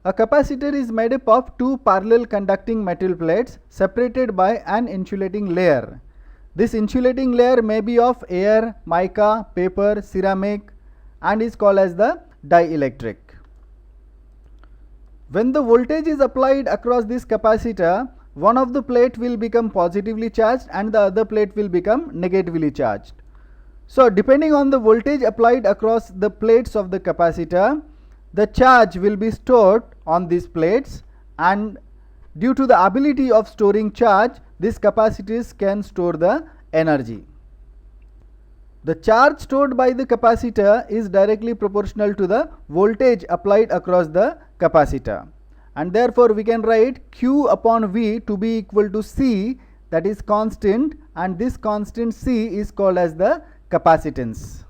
A capacitor is made up of two parallel conducting metal plates separated by an insulating layer. This insulating layer may be of air, mica, paper, ceramic, and is called as the dielectric. When the voltage is applied across this capacitor, one of the plate will become positively charged and the other plate will become negatively charged. So depending on the voltage applied across the plates of the capacitor, the charge will be stored on these plates, and due to the ability of storing charge, these capacitors can store the energy. The charge stored by the capacitor is directly proportional to the voltage applied across the capacitor, and therefore we can write Q upon V to be equal to C, that is constant, and this constant C is called as the capacitance.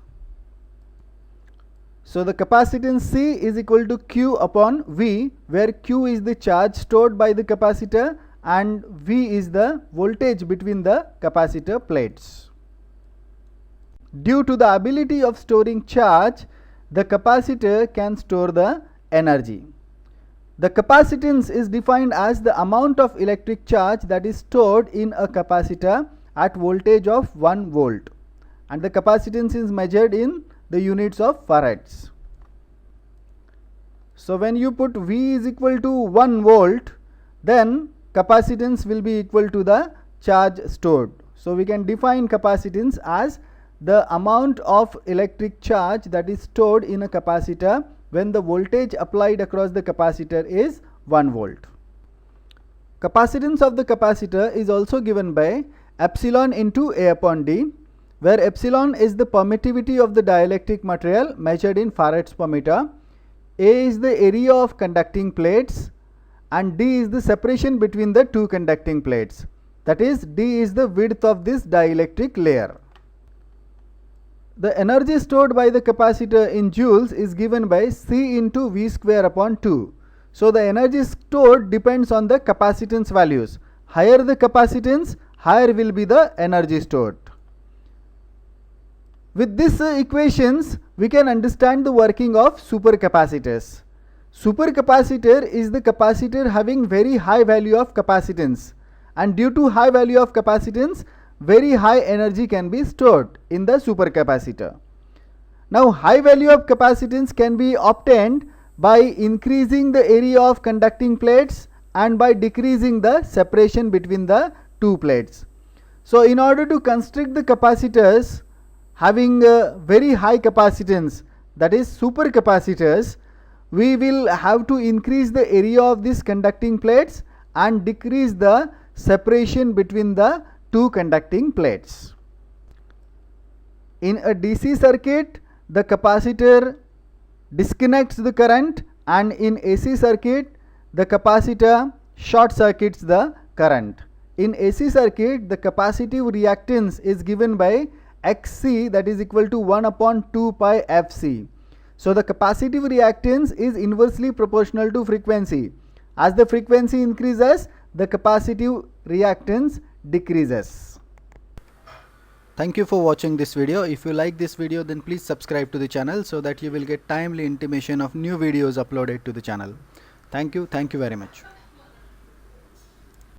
So the capacitance C is equal to Q upon V, where Q is the charge stored by the capacitor and V is the voltage between the capacitor plates. Due to the ability of storing charge, the capacitor can store the energy. The capacitance is defined as the amount of electric charge that is stored in a capacitor at voltage of 1 volt, and the capacitance is measured in the units of farads. So when you put V is equal to 1 volt, then capacitance will be equal to the charge stored. So we can define capacitance as the amount of electric charge that is stored in a capacitor when the voltage applied across the capacitor is 1 volt. Capacitance of the capacitor is also given by epsilon into A upon D, where epsilon is the permittivity of the dielectric material measured in farads per meter, A is the area of conducting plates, and D is the separation between the two conducting plates, that is D is the width of this dielectric layer. The energy stored by the capacitor in joules is given by C into V square upon 2. So the energy stored depends on the capacitance values. Higher the capacitance, higher will be the energy stored. With these equations, we can understand the working of supercapacitors. Supercapacitor is the capacitor having very high value of capacitance, and due to high value of capacitance, very high energy can be stored in the supercapacitor. Now high value of capacitance can be obtained by increasing the area of conducting plates and by decreasing the separation between the two plates. So in order to construct the capacitors having very high capacitance, that is supercapacitors, we will have to increase the area of these conducting plates and decrease the separation between the two conducting plates. In a DC circuit, the capacitor disconnects the current, and in AC circuit, the capacitor short circuits the current. In AC circuit, the capacitive reactance is given by XC, that is equal to 1 upon 2 pi FC. So the capacitive reactance is inversely proportional to frequency. As the frequency increases, the capacitive reactance decreases. Thank you for watching this video. If you like this video, then please subscribe to the channel so that you will get timely intimation of new videos uploaded to the channel. Thank you very much.